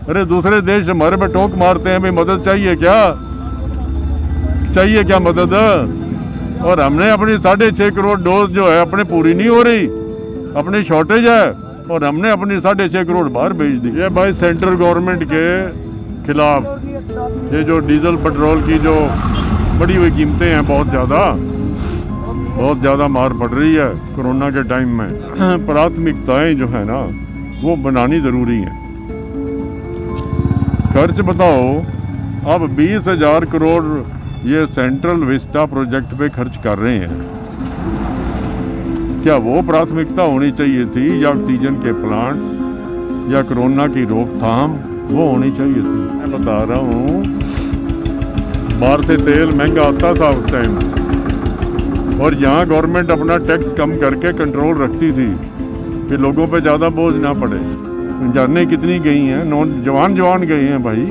अरे दूसरे देश हमारे पे टोक मारते हैं, भाई मदद चाहिए क्या मदद। और हमने अपनी 6.5 करोड़ डोज जो है अपने पूरी नहीं हो रही, अपनी शॉर्टेज है, और हमने अपनी 6.5 करोड़ बाहर भेज दी। ये भाई सेंट्रल गवर्नमेंट के खिलाफ ये जो डीजल पेट्रोल की जो बढ़ी हुई कीमतें हैं, बहुत ज़्यादा मार पड़ रही है कोरोना के टाइम में। प्राथमिकताएं जो है ना वो बनानी ज़रूरी हैं। खर्च बताओ, अब 20,000 करोड़ ये सेंट्रल विस्टा प्रोजेक्ट पे खर्च कर रहे हैं। क्या वो प्राथमिकता होनी चाहिए थी, या ऑक्सीजन के प्लांट या कोरोना की रोकथाम वो होनी चाहिए थी? मैं बता रहा हूँ, बाहर से तेल महंगा आता था उस टाइम, और यहाँ गवर्नमेंट अपना टैक्स कम करके कंट्रोल रखती थी कि लोगों पे ज़्यादा बोझ ना पड़े। जाने कितनी गई हैं, जवान गए हैं भाई।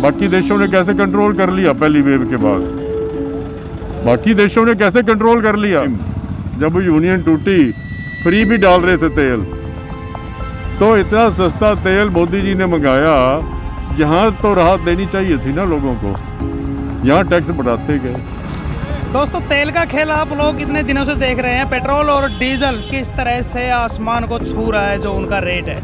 बाकी देशों ने कैसे कंट्रोल कर लिया पहली वेव के बाद? बाकी देशों ने कैसे कंट्रोल कर लिया? जब यूनियन टूटी, फ्री भी डाल रहे थे तेल, तो इतना सस्ता तेल मोदी जी ने मंगाया। यहाँ तो राहत देनी चाहिए थी ना लोगों को, यहाँ टैक्स बढ़ाते गए। दोस्तों, तेल का खेल आप लोग इतने दिनों से देख रहे हैं। पेट्रोल और डीजल किस तरह से आसमान को छू रहा है जो उनका रेट है,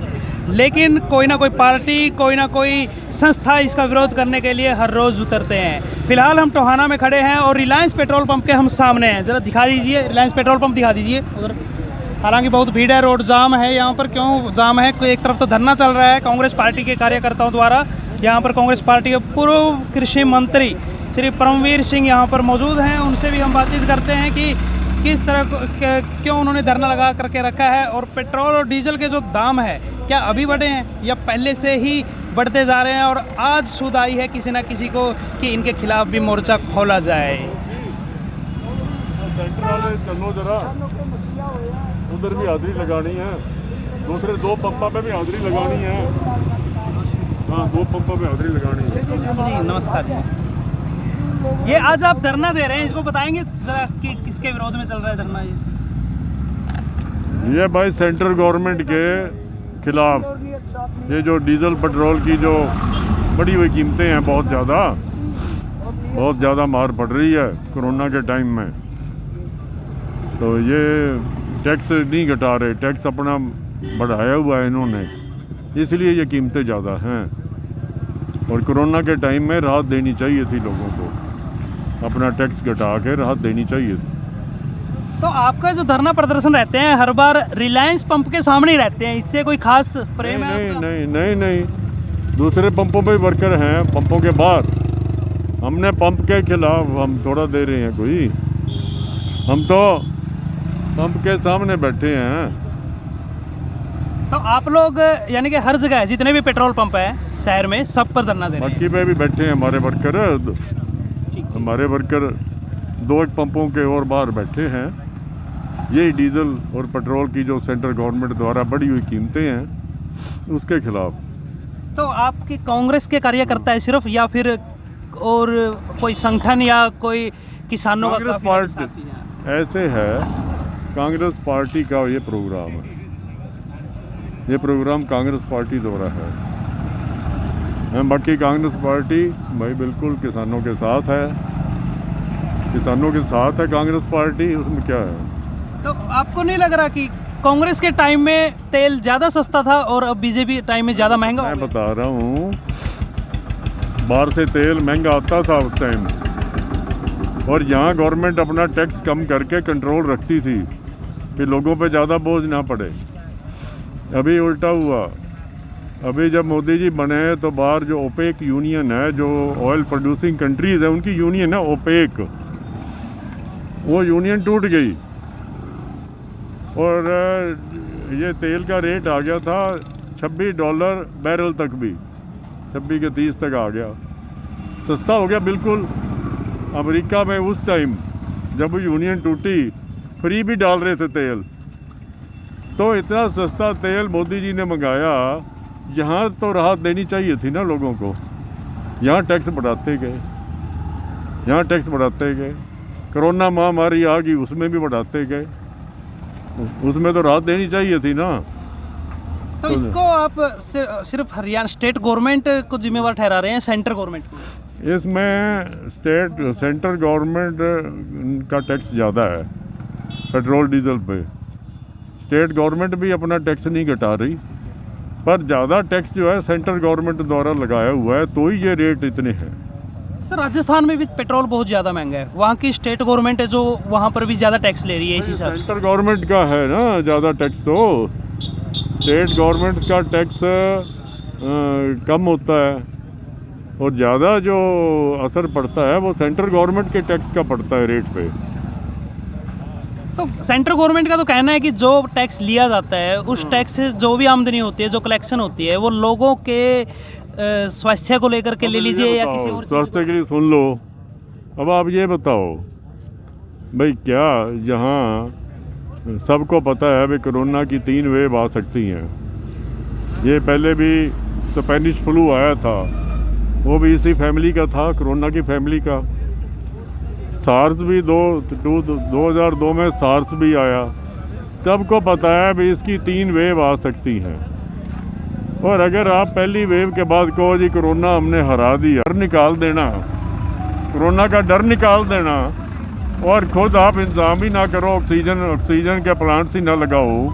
लेकिन कोई ना कोई पार्टी, कोई ना कोई संस्था इसका विरोध करने के लिए हर रोज़ उतरते हैं। फिलहाल हम टोहाना में खड़े हैं और रिलायंस पेट्रोल पंप के हम सामने हैं। ज़रा दिखा दीजिए, रिलायंस पेट्रोल पंप दिखा दीजिए उधर। हालांकि बहुत भीड़ है, रोड जाम है यहाँ पर। क्यों जाम है? एक तरफ तो धरना चल रहा है कांग्रेस पार्टी के कार्यकर्ताओं द्वारा। यहाँ पर कांग्रेस पार्टी के पूर्व कृषि मंत्री श्री परमवीर सिंह यहाँ पर मौजूद हैं। उनसे भी हम बातचीत करते हैं कि किस तरह क्यों उन्होंने धरना लगा करके रखा है, और पेट्रोल और डीजल के जो दाम है क्या अभी बढ़े हैं या पहले से ही बढ़ते जा रहे हैं, और आज सूद आई है किसी न किसी को कि इनके खिलाफ भी मोर्चा खोला जाए। चलो जरा, उधर भी हाजिरी लगानी है, दूसरे 2 पंपों पे भी हाजिरी लगानी है। हाँ, 2 पंपों पे हाजिरी लगानी है। जी नमस्कार। ये आज आप धरना दे रहे हैं, इसको बताएंगे जरा कि किसके विरोध में चल रहा है धरना? ये भाई सेंट्रल गवर्नमेंट के खिलाफ ये जो डीजल पेट्रोल की जो बढ़ी हुई कीमतें हैं, बहुत ज़्यादा मार पड़ रही है कोरोना के टाइम में। तो ये टैक्स नहीं घटा रहे, टैक्स अपना बढ़ाया हुआ है इन्होंने, इसलिए ये कीमतें ज़्यादा हैं। और कोरोना के टाइम में राहत देनी चाहिए थी लोगों को, अपना टैक्स घटा के राहत देनी चाहिए थी। तो आपका जो धरना प्रदर्शन रहते हैं हर बार रिलायंस पंप के सामने ही रहते हैं, इससे कोई खास प्रेम है आपका? नहीं, दूसरे पंपों पे वर्कर हैं, पंपों के बाहर। हमने पंप के खिलाफ हम थोड़ा दे रहे हैं कोई, हम तो पंप के सामने बैठे हैं। तो आप लोग यानी कि हर जगह जितने भी पेट्रोल पंप है शहर में सब पर धरना दे रहे हैं? बाकी पे भी बैठे हैं हमारे वर्कर 2 पंपों के और बाहर बैठे हैं। यही डीजल और पेट्रोल की जो सेंट्रल गवर्नमेंट द्वारा बढ़ी हुई कीमतें हैं उसके खिलाफ। तो आपकी कांग्रेस के कार्यकर्ता है सिर्फ, या फिर और कोई संगठन या कोई किसानों का? कांग्रेस पार्टी ऐसे है, कांग्रेस पार्टी का ये प्रोग्राम है, ये प्रोग्राम कांग्रेस पार्टी द्वारा है। बाकी कांग्रेस पार्टी भाई बिल्कुल किसानों के साथ है, कांग्रेस पार्टी, उसमें क्या है? तो आपको नहीं लग रहा कि कांग्रेस के टाइम में तेल ज़्यादा सस्ता था और अब बीजेपी टाइम में ज़्यादा महंगा? मैं बता रहा हूँ, बाहर से तेल महंगा आता था उस टाइम, और यहाँ गवर्नमेंट अपना टैक्स कम करके कंट्रोल रखती थी कि लोगों पे ज़्यादा बोझ ना पड़े। अभी उल्टा हुआ। अभी जब मोदी जी बने तो बाहर जो ओपेक यूनियन है, जो ऑयल प्रोड्यूसिंग कंट्रीज़ है, उनकी यूनियन है ओपेक, वो यूनियन टूट गई और ये तेल का रेट आ गया था $26 बैरल तक भी, 26 के 30 तक आ गया, सस्ता हो गया बिल्कुल। अमेरिका में उस टाइम जब यूनियन टूटी फ्री भी डाल रहे थे तेल, तो इतना सस्ता तेल मोदी जी ने मंगाया। यहाँ तो राहत देनी चाहिए थी ना लोगों को, यहाँ टैक्स बढ़ाते गए, कोरोना महामारी आ गई उसमें भी बढ़ाते गए, उसमें तो राहत देनी चाहिए थी ना। तो इसको आप सिर्फ हरियाणा स्टेट गवर्नमेंट को जिम्मेवार ठहरा रहे हैं, सेंट्रल गवर्नमेंट को? इसमें सेंट्रल गवर्नमेंट का टैक्स ज़्यादा है पेट्रोल डीजल पे। स्टेट गवर्नमेंट भी अपना टैक्स नहीं घटा रही, पर ज़्यादा टैक्स जो है सेंट्रल गवर्नमेंट द्वारा लगाया हुआ है, तो ही ये रेट इतने हैं। सर राजस्थान में भी पेट्रोल बहुत ज़्यादा महंगा है, वहाँ की स्टेट गवर्नमेंट है जो वहाँ पर भी ज़्यादा टैक्स ले रही है इस हिसाब से। सेंट्रल गवर्नमेंट का है ना ज़्यादा टैक्स, तो स्टेट गवर्नमेंट का टैक्स कम होता है और ज़्यादा जो असर पड़ता है वो सेंट्रल गवर्नमेंट के टैक्स का पड़ता है रेट पे। तो सेंट्रल गवर्नमेंट का तो कहना है कि जो टैक्स लिया जाता है उस टैक्स से जो भी आमदनी होती है, जो कलेक्शन होती है, वो लोगों के स्वास्थ्य को लेकर के ले लीजिए या किसी और स्वास्थ्य के लिए सुन लो। अब आप ये बताओ भाई, क्या यहाँ सबको पता है भाई कोरोना की 3 वेव आ सकती हैं। ये पहले भी स्पेनिश फ्लू आया था, वो भी इसी फैमिली का था, कोरोना की फैमिली का। सार्स भी 2002 में सार्स भी आया। सबको पता है भाई इसकी 3 वेव आ सकती हैं। और अगर आप पहली वेव के बाद कहो जी कोरोना हमने हरा दिया, डर निकाल देना, कोरोना का डर निकाल देना, और खुद आप इंतजाम ही ना करो, ऑक्सीजन के प्लांट्स ही ना लगाओ,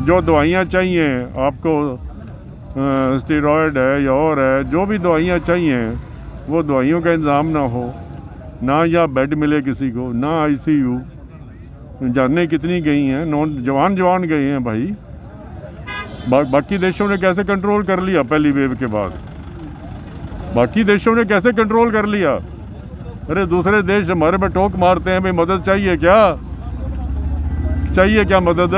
जो दवाइयाँ चाहिए आपको, स्टेरॉयड है या और है, जो भी दवाइयाँ चाहिए वो दवाइयों का इंतज़ाम ना हो, ना या बेड मिले किसी को, ना ICU। जानें कितनी गई हैं, जवान गए हैं भाई। बाकी देशों ने कैसे कंट्रोल कर लिया पहली वेव के बाद? बाकी देशों ने कैसे कंट्रोल कर लिया? अरे दूसरे देश हमारे पे टोक मारते हैं भाई मदद चाहिए क्या मदद?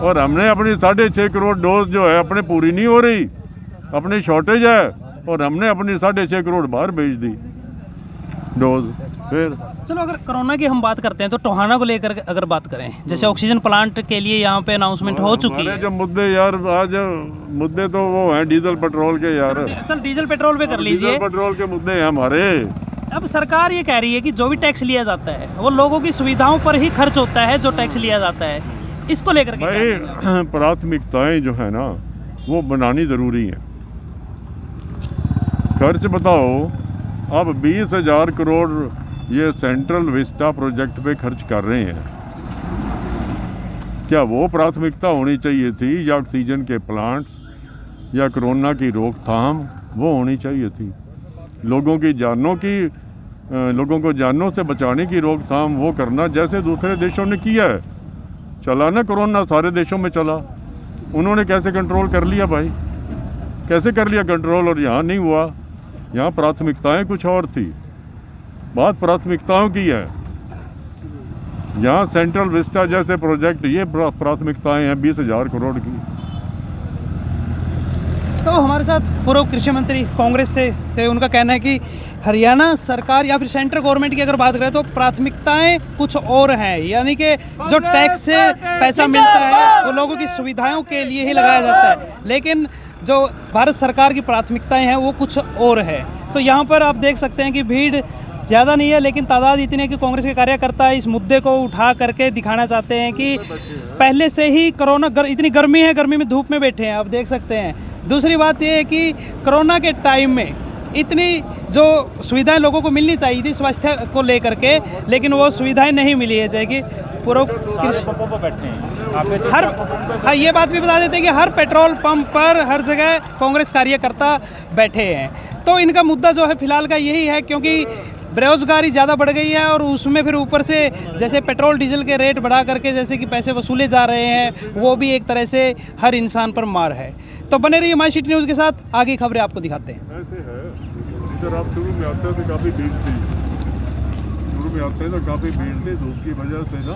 और हमने अपनी 6.5 करोड़ डोज जो है अपने पूरी नहीं हो रही, अपनी शॉर्टेज है, और हमने अपनी 6.5 करोड़ बाहर भेज दी डोज। फिर चलो अगर कोरोना की हम बात करते हैं तो टोहाना को लेकर अगर बात करें, जैसे ऑक्सीजन प्लांट के लिए यहाँ पे अनाउंसमेंट हो चुकी है। जो मुद्दे यार आज मुद्दे तो वो हैं डीजल पेट्रोल के यार। चल डीजल पेट्रोल पे कर लीजिए, डीजल पेट्रोल के मुद्दे हैं हमारे। अब सरकार ये कह रही है कि जो भी टैक्स लिया जाता है वो लोगों की सुविधाओं पर ही खर्च होता है, जो टैक्स लिया जाता है, इसको लेकर के भाई प्राथमिकताएं जो है ना वो बनानी ज़रूरी है। खर्च बताओ, अब 20,000 करोड़ ये सेंट्रल विस्टा प्रोजेक्ट पे खर्च कर रहे हैं। क्या वो प्राथमिकता होनी चाहिए थी, या ऑक्सीजन के प्लांट्स या कोरोना की रोकथाम वो होनी चाहिए थी? लोगों को जानों से बचाने की रोकथाम वो करना जैसे दूसरे देशों ने किया है। चला ना कोरोना, सारे देशों में चला। उन्होंने कैसे कंट्रोल कर लिया भाई? कैसे कर लिया कंट्रोल? और यहाँ नहीं हुआ। यहाँ प्राथमिकताएं कुछ और थी। बात प्राथमिकताओं की है। यहाँ सेंट्रल विस्टा जैसे प्रोजेक्ट, ये प्राथमिकताएं हैं 20,000 करोड़ की। तो हमारे साथ पूर्व कृषि मंत्री कांग्रेस से थे, उनका कहना है कि हरियाणा सरकार या फिर सेंट्रल गवर्नमेंट की अगर बात करें तो प्राथमिकताएं कुछ और हैं, यानी कि जो टैक्स से पैसा मिलता है वो लोगों की सुविधाओं के लिए ही लगाया जाता है, लेकिन जो भारत सरकार की प्राथमिकताएं हैं वो कुछ और है। तो यहाँ पर आप देख सकते हैं कि भीड़ ज़्यादा नहीं है, लेकिन तादाद इतनी है कि कांग्रेस के कार्यकर्ता इस मुद्दे को उठा करके दिखाना चाहते हैं कि पहले से ही कोरोना इतनी गर्मी है, गर्मी में धूप में बैठे हैं, आप देख सकते हैं। दूसरी बात ये है कि कोरोना के टाइम में इतनी जो सुविधाएं लोगों को मिलनी चाहिए थी स्वास्थ्य को लेकर के, लेकिन वो सुविधाएं नहीं मिली है। चाहे कि पूर्व हाँ, ये बात भी बता देते हैं कि हर पेट्रोल पंप पर हर जगह कांग्रेस कार्यकर्ता बैठे हैं। तो इनका मुद्दा जो है फिलहाल का यही है, क्योंकि बेरोजगारी ज़्यादा बढ़ गई है और उसमें फिर ऊपर से जैसे पेट्रोल डीजल के रेट बढ़ा करके जैसे कि पैसे वसूले जा रहे हैं, वो भी एक तरह से हर इंसान पर मार है। तो बने रहिए माई सिटी न्यूज़ के साथ, आगे खबरें आपको दिखाते हैं। ऐसे है, इधर आप शुरू में आते हैं तो काफ़ी भीड़ थी, धूप की वजह से ना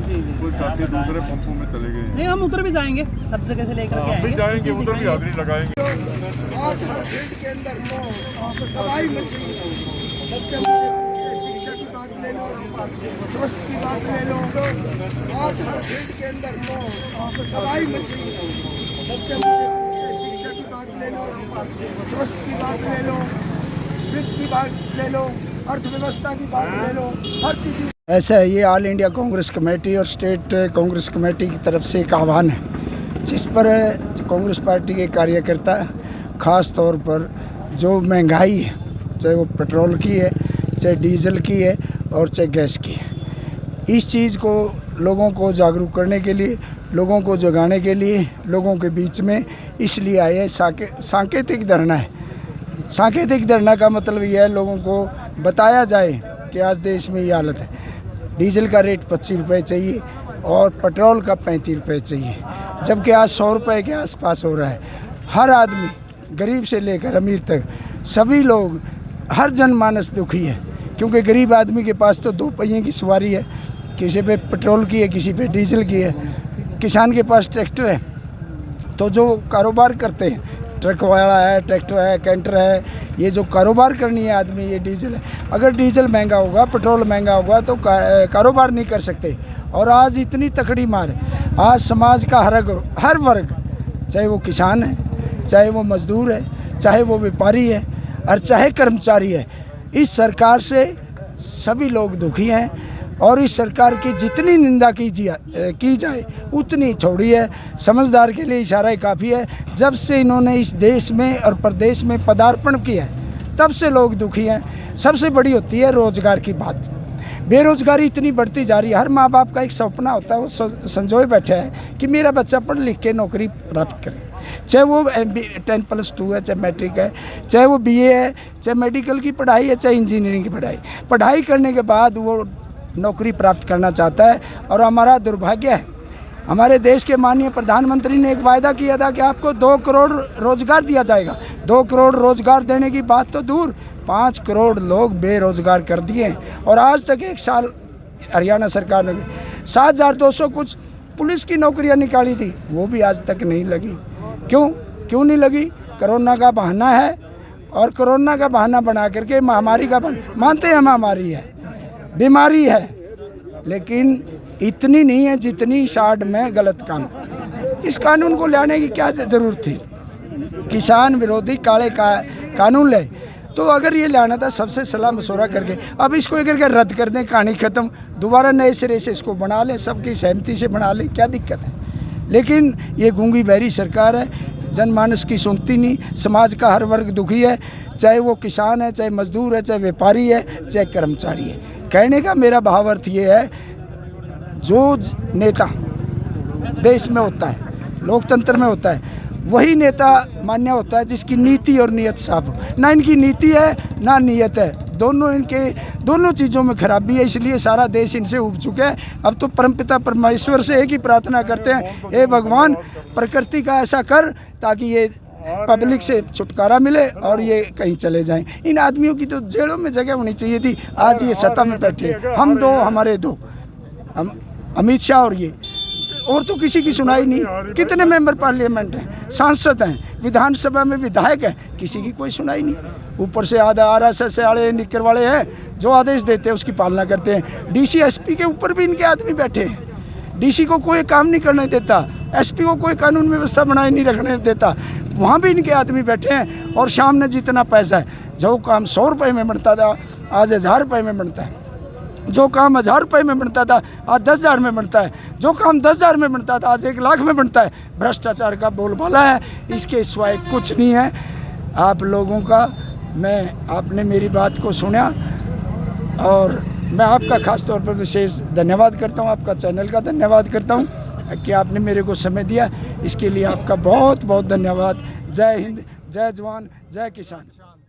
कोई काफ़ी दूसरे पंपों में चले गए। नहीं, हम उधर भी जाएंगे, सब जगह से लेकर के हम भी जाएंगे, उधर भी हाजिरी लगाएंगे। शिक्षा की बात ले लो, स्वास्थ्य की बात ले लो, आज हर फील्ड के अंदर दवाई मिलती है। शिक्षा की बात ले लो, स्वास्थ्य की बात ले लो, वित्त की बात ले लो, अर्थव्यवस्था की बात ले लो, हर चीज़। ऐसा है, ये ऑल इंडिया कांग्रेस कमेटी और स्टेट कांग्रेस कमेटी की तरफ से एक आह्वान है जिस पर कांग्रेस पार्टी के कार्यकर्ता ख़ास तौर पर जो महंगाई है, चाहे वो पेट्रोल की है, चाहे डीजल की है और चाहे गैस की है, इस चीज़ को लोगों को जागरूक करने के लिए, लोगों को जगाने के लिए, लोगों के बीच में इसलिए आए हैं। सांकेतिक धरना है। सांकेतिक धरना का मतलब यह है लोगों को बताया जाए कि आज देश में ये हालत है। डीजल का रेट 25 रुपये चाहिए और पेट्रोल का 35 रुपये चाहिए, जबकि आज 100 रुपये के आसपास हो रहा है। हर आदमी, गरीब से लेकर अमीर तक, सभी लोग, हर जनमानस दुखी है, क्योंकि गरीब आदमी के पास तो 2 पहिए की सवारी है, किसी पे पेट्रोल की है, किसी पे डीजल की है। किसान के पास ट्रैक्टर है, तो जो कारोबार करते हैं, ट्रक वाला है, ट्रैक्टर है, कैंटर है, ये जो कारोबार करनी है आदमी, ये डीजल है। अगर डीजल महंगा होगा, पेट्रोल महंगा होगा तो कारोबार नहीं कर सकते। और आज इतनी तकड़ी मार है, आज समाज का हर वर्ग, चाहे वो किसान है, चाहे वो मजदूर है, चाहे वो व्यापारी है और चाहे कर्मचारी है, इस सरकार से सभी लोग दुखी हैं। और इस सरकार की जितनी निंदा की जाए उतनी थोड़ी है। समझदार के लिए इशारा ही काफ़ी है। जब से इन्होंने इस देश में और प्रदेश में पदार्पण किया है, तब से लोग दुखी हैं। सबसे बड़ी होती है रोज़गार की बात। बेरोज़गारी इतनी बढ़ती जा रही है। हर माँ बाप का एक सपना होता है, वो संजोए बैठा है कि मेरा बच्चा पढ़ लिख के नौकरी प्राप्त करे, चाहे वो 10+2 है, चाहे मैट्रिक है, चाहे वो BA है, चाहे मेडिकल की पढ़ाई है, चाहे इंजीनियरिंग की पढ़ाई करने के बाद वो नौकरी प्राप्त करना चाहता है। और हमारा दुर्भाग्य है, हमारे देश के माननीय प्रधानमंत्री ने एक वायदा किया था कि आपको 2 करोड़ रोज़गार दिया जाएगा। 2 करोड़ रोज़गार देने की बात तो दूर, 5 करोड़ लोग बेरोज़गार कर दिए हैं। और आज तक 1 साल हरियाणा सरकार ने 7,200 कुछ पुलिस की नौकरियां निकाली थी, वो भी आज तक नहीं लगी। क्यों नहीं लगी? कोरोना का बहाना है। और कोरोना का बहाना बना करके महामारी का मानते हैं, महामारी है, बीमारी है, लेकिन इतनी नहीं है जितनी शार्ट में गलत काम। इस कानून को लाने की क्या ज़रूरत थी? किसान विरोधी काले कानून ले, तो अगर ये लाना था सबसे सलाह मशवरा करके, अब इसको एक करके रद्द कर दें, कहानी ख़त्म, दोबारा नए सिरे से इसको बना लें, सबकी सहमति से बना लें, क्या दिक्कत है? लेकिन ये गूंगी बहरी सरकार है, जनमानस की सुनती नहीं। समाज का हर वर्ग दुखी है, चाहे वो किसान है, चाहे मजदूर है, चाहे व्यापारी है, चाहे कर्मचारी है। कहने का मेरा भावार्थ ये है, जो नेता देश में होता है, लोकतंत्र में होता है, वही नेता मान्य होता है जिसकी नीति और नीयत साफ हो। ना इनकी नीति है ना नीयत है, दोनों चीज़ों में खराबी है। इसलिए सारा देश इनसे उब चुका है। अब तो परमपिता परमेश्वर से एक ही प्रार्थना करते हैं, हे भगवान प्रकृति का ऐसा कर ताकि ये पब्लिक से छुटकारा मिले और ये कहीं चले जाएं। इन आदमियों की तो जेलों में जगह होनी चाहिए थी। आज ये सत्ता में बैठे, हम 2, हमारे 2, हम अमित शाह और ये, और तो किसी की सुनाई नहीं। कितने मेंबर पार्लियामेंट हैं, सांसद हैं, विधानसभा में विधायक हैं, किसी की कोई सुनाई नहीं। ऊपर से आधा RSS वाले, निक्कर वाले हैं, जो आदेश देते हैं उसकी पालना करते हैं। DC SP के ऊपर भी इनके आदमी बैठे हैं। DC को कोई काम नहीं करने देता, SP को कोई कानून व्यवस्था बनाए नहीं रखने देता, वहाँ भी इनके आदमी बैठे हैं। और सामने जितना पैसा है, जो काम 100 रुपये में बनता था आज 1000 रुपये में बनता है, जो काम 1000 रुपये में बनता था आज 10,000 में बनता है, जो काम 10,000 में बनता था आज 1 लाख में बनता है। भ्रष्टाचार का बोलबाला है, इसके सिवाय कुछ नहीं है। आप लोगों का, आपने मेरी बात को सुना और मैं आपका खास तौर पर विशेष धन्यवाद करता हूं। आपका चैनल का धन्यवाद करता हूं कि आपने मेरे को समय दिया। इसके लिए आपका बहुत बहुत धन्यवाद। जय हिंद, जय जवान, जय किसान।